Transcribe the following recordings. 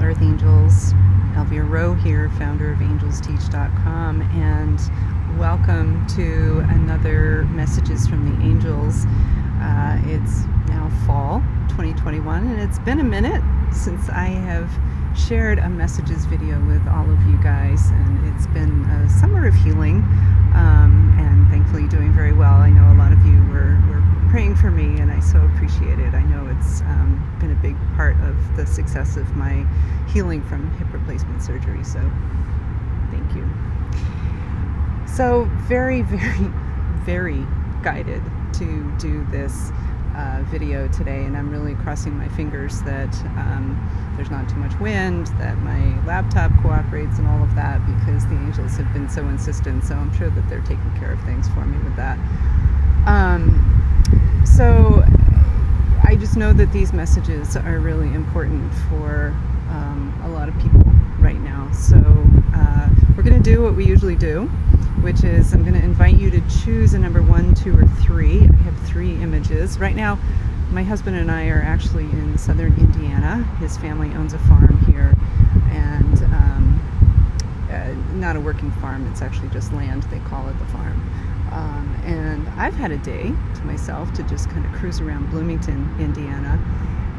Earth Angels. Elvia Rowe here, founder of AngelsTeach.com, and welcome to another Messages from the Angels. It's now fall 2021, and it's been a minute since I have shared a messages video with all of you guys, and it's been a summer of healing, and thankfully doing very well. I know a lot of you were praying for me, and I so appreciate it. I know it's been a big part of the success of my healing from hip replacement surgery, so thank you. So very, very, very guided to do this video today, and I'm really crossing my fingers that there's not too much wind, that my laptop cooperates and all of that, because the angels have been so insistent, so I'm sure that they're taking care of things for me with that. So I just know that these messages are really important for a lot of people right now. So we're going to do what we usually do, which is I'm going to invite you to choose a number 1, 2, or 3. I have 3 images. Right now, my husband and I are actually in southern Indiana. His family owns a farm here, and not a working farm, it's actually just land. They call it the farm. And I've had a day to myself to just kind of cruise around Bloomington, Indiana.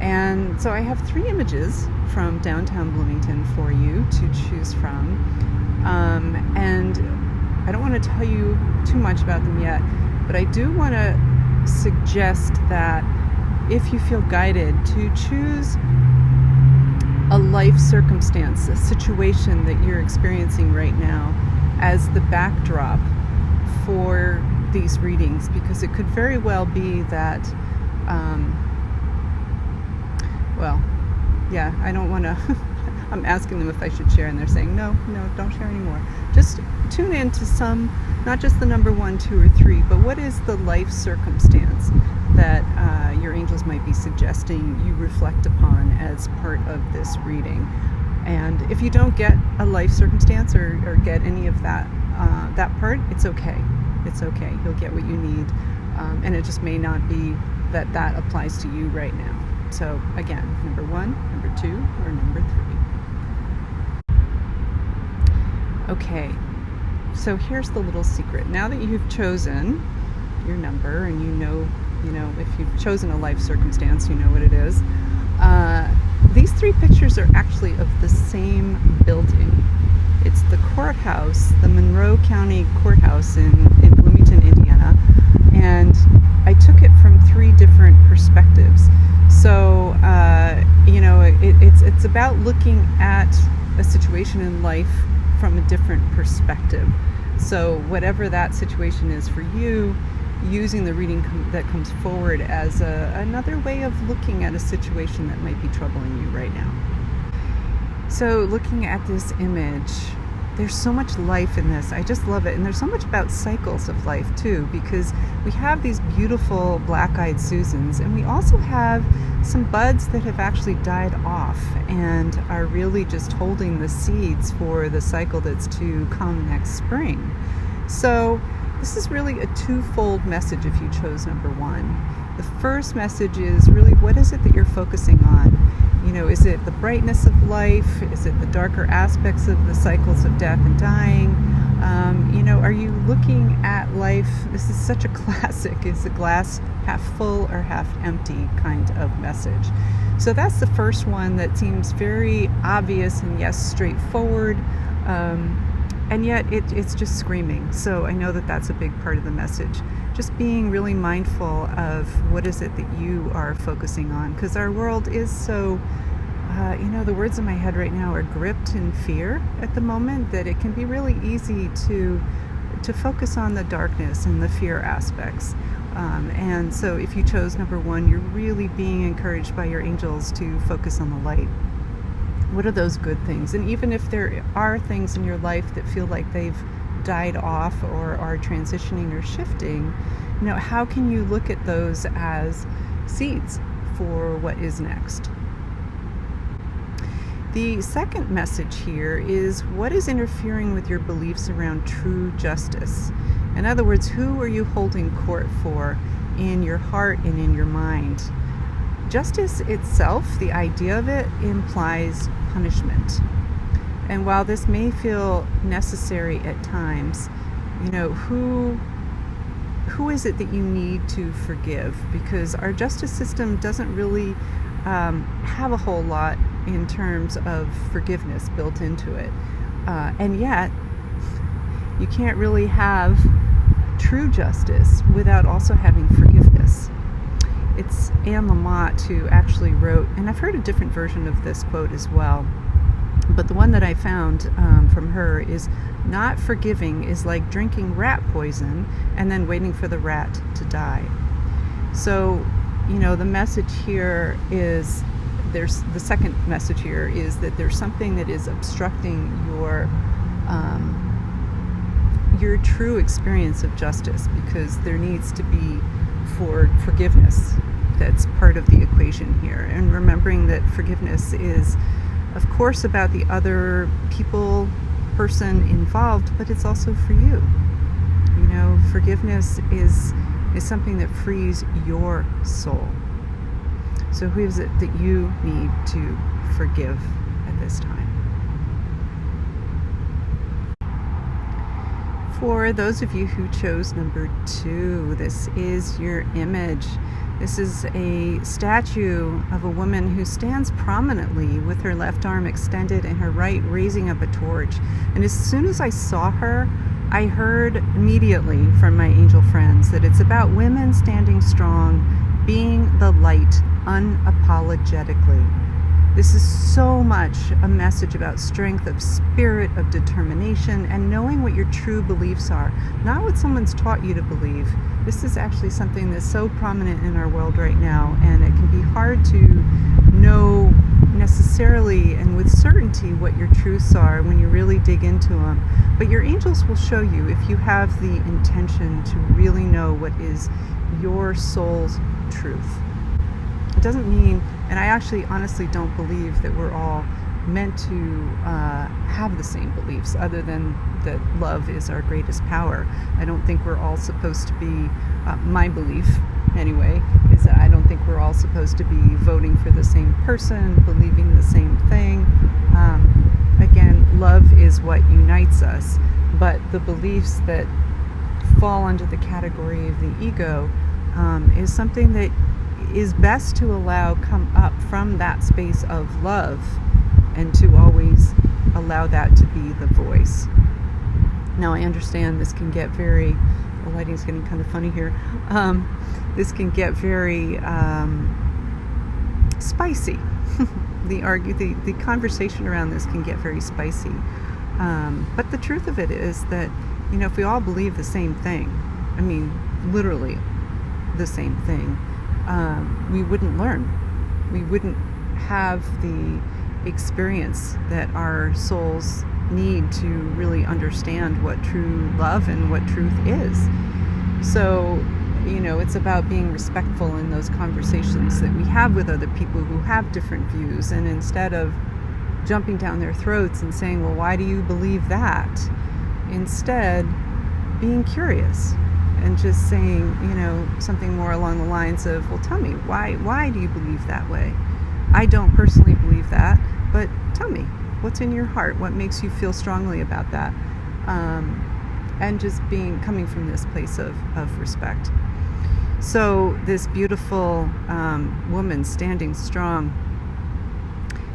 And so I have 3 images from downtown Bloomington for you to choose from. And I don't want to tell you too much about them yet, but I do want to suggest that if you feel guided to choose a life circumstance, a situation that you're experiencing right now as the backdrop for these readings, because it could very well be that I don't want to I'm asking them if I should share, and they're saying no, don't share anymore. Just tune in to some, not just the number 1, 2, or 3, but what is the life circumstance that your angels might be suggesting you reflect upon as part of this reading. And if you don't get a life circumstance or get any of that part, it's okay. It's okay. You'll get what you need. And it just may not be that applies to you right now. So again, number 1, number 2, or number 3. Okay. So here's the little secret. Now that you've chosen your number, and you know, if you've chosen a life circumstance, you know what it is. These 3 pictures are actually of the same building. It's the courthouse, the Monroe County Courthouse in Bloomington, Indiana, and I took it from 3 different perspectives. So, it's about looking at a situation in life from a different perspective. So whatever that situation is for you, using the reading that comes forward as another way of looking at a situation that might be troubling you right now. So looking at this image, there's so much life in this. I just love it. And there's so much about cycles of life too, because we have these beautiful black-eyed Susans, and we also have some buds that have actually died off and are really just holding the seeds for the cycle that's to come next spring. So this is really a twofold message if you chose number 1. The first message is really, what is it that you're focusing on? Is it the brightness of life? Is it the darker aspects of the cycles of death and dying? Are you looking at life? This is such a classic. Is the glass half full or half empty kind of message? So that's the first one that seems very obvious and yes, straightforward. And yet it's just screaming. So I know that that's a big part of the message. Just being really mindful of what is it that you are focusing on. Because our world is so, the words in my head right now are gripped in fear at the moment, that it can be really easy to focus on the darkness and the fear aspects. And so if you chose number 1, you're really being encouraged by your angels to focus on the light. What are those good things? And even if there are things in your life that feel like they've died off or are transitioning or shifting, how can you look at those as seeds for what is next. The second message here is what is interfering with your beliefs around true justice? In other words, who are you holding court for in your heart and in your mind? Justice itself, the idea of it, implies punishment. And while this may feel necessary at times, who is it that you need to forgive? Because our justice system doesn't really have a whole lot in terms of forgiveness built into it. And yet, you can't really have true justice without also having forgiveness. It's Anne Lamott who actually wrote, and I've heard a different version of this quote as well, but the one that I found from her is, not forgiving is like drinking rat poison and then waiting for the rat to die. So, the message here is, the second message here is that there's something that is obstructing your true experience of justice, because there needs to be forgiveness that's part of the equation here. And remembering that forgiveness is, of course, about the other person involved, but it's also for you. Forgiveness is something that frees your soul. So who is it that you need to forgive at this time? For those of you who chose number 2, this is your image. This is a statue of a woman who stands prominently with her left arm extended and her right raising up a torch. And as soon as I saw her, I heard immediately from my angel friends that it's about women standing strong, being the light unapologetically. This is so much a message about strength of spirit, of determination, and knowing what your true beliefs are, not what someone's taught you to believe. This is actually something that's so prominent in our world right now, and it can be hard to know necessarily and with certainty what your truths are when you really dig into them. But your angels will show you if you have the intention to really know what is your soul's truth. It doesn't mean, and I actually honestly don't believe that we're all meant to have the same beliefs, other than that love is our greatest power. I don't think we're all supposed to be, my belief anyway, is that I don't think we're all supposed to be voting for the same person, believing the same thing. Again, love is what unites us, but the beliefs that fall under the category of the ego is something that is best to allow come up from that space of love, and to always allow that to be the voice. Now, I understand this can get the lighting's getting kind of funny here. This can get very spicy. The conversation around this can get very spicy. But the truth of it is that, if we all believe the same thing, I mean, literally the same thing, we wouldn't learn. We wouldn't have the experience that our souls need to really understand what true love and what truth is. So, it's about being respectful in those conversations that we have with other people who have different views, and instead of jumping down their throats and saying, well, why do you believe that? Instead, being curious and just saying, something more along the lines of, well, tell me, why do you believe that way? I don't personally believe that, but tell me, what's in your heart? What makes you feel strongly about that? And just coming from this place of respect. So this beautiful woman standing strong,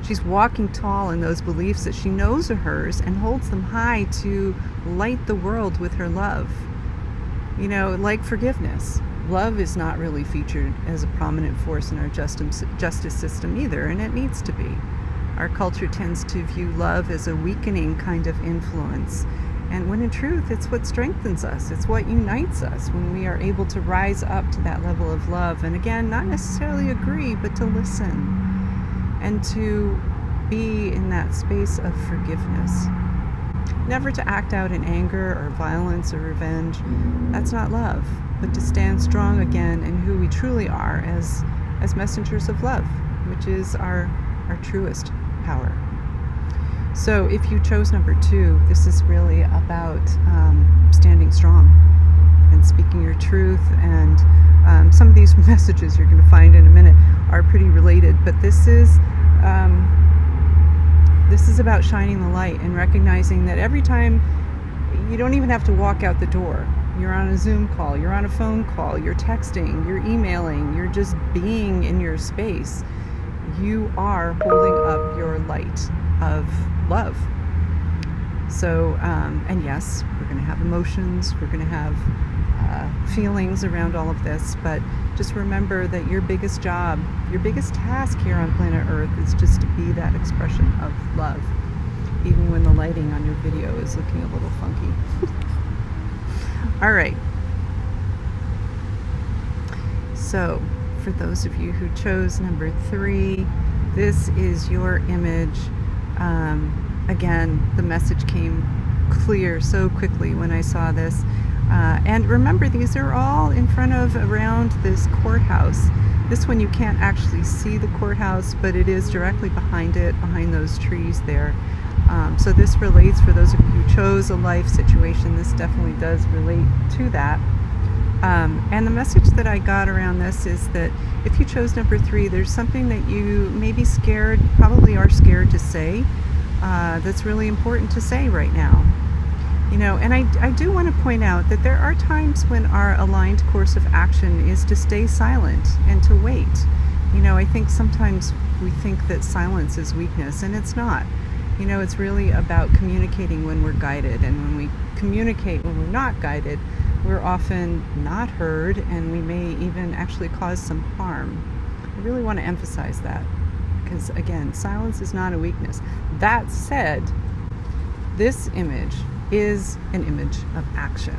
she's walking tall in those beliefs that she knows are hers and holds them high to light the world with her love. Like forgiveness. Love is not really featured as a prominent force in our justice system either, and it needs to be. Our culture tends to view love as a weakening kind of influence, and when in truth, it's what strengthens us. It's what unites us when we are able to rise up to that level of love. And again, not necessarily agree, but to listen and to be in that space of forgiveness. Never to act out in anger or violence or revenge. That's not love. But to stand strong again in who we truly are as as messengers of love, which is our truest power. So if you chose number 2, this is really about standing strong and speaking your truth. And some of these messages you're going to find in a minute are pretty related, but this is about shining the light and recognizing that every time, you don't even have to walk out the door. You're on a Zoom call, you're on a phone call, you're texting, you're emailing, you're just being in your space. You are holding up your light of love. So, and yes, we're going to have emotions, we're going to have feelings around all of this, but just remember that your biggest job, your biggest task here on planet Earth is just to be that expression of love, even when the lighting on your video is looking a little funky. All right. So, for those of you who chose number 3, this is your image. Again, the message came clear so quickly when I saw this. And remember, these are all in front of, around this courthouse. This one you can't actually see the courthouse, but it is directly behind it, behind those trees there. So this relates, for those of you who chose a life situation, this definitely does relate to that. And the message that I got around this is that if you chose number 3, there's something that you may be scared, probably are scared to say, that's really important to say right now. You know, and I do want to point out that there are times when our aligned course of action is to stay silent and to wait. You know, I think sometimes we think that silence is weakness, and it's not. You know, it's really about communicating when we're guided, and when we communicate when we're not guided, we're often not heard, and we may even actually cause some harm. I really want to emphasize that, because again, silence is not a weakness. That said, this image is an image of action.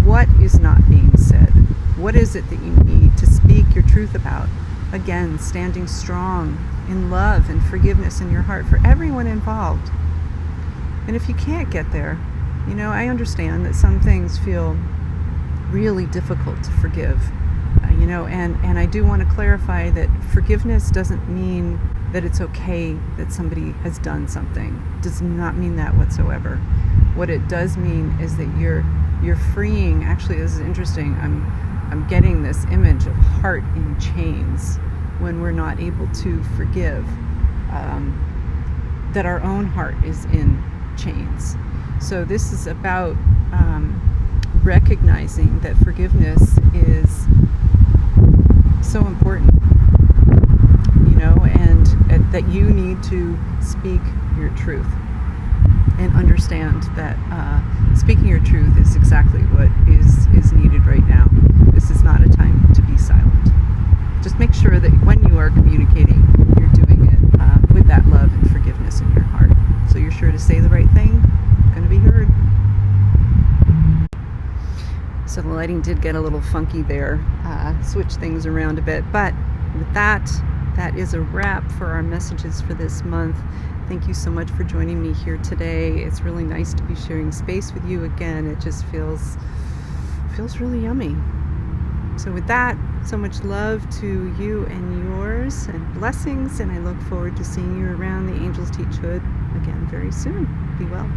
What is not being said? What is it that you need to speak your truth about? Again, standing strong in love and forgiveness in your heart for everyone involved. And if you can't get there, you know, I understand that some things feel really difficult to forgive. You know, and I do want to clarify that forgiveness doesn't mean that it's okay that somebody has done something. It does not mean that whatsoever. What it does mean is that you're freeing. Actually, this is interesting. I'm getting this image of heart in chains when we're not able to forgive. That our own heart is in chains. So this is about recognizing that forgiveness is so important, you know, and that you need to speak your truth and understand that speaking your truth is exactly what is needed right now. This is not a time to be silent. Just make sure that when you are communicating, you're doing it with that love and forgiveness in your heart. So you're sure to say the right thing, going to be heard. So the lighting did get a little funky there, switch things around a bit, but with that is a wrap for our messages for this month. Thank you so much for joining me here today. It's really nice to be sharing space with you again. It just feels really yummy. So with that, so much love to you and yours, and blessings, and I look forward to seeing you around the Angels Teach Hood again very soon. Be well.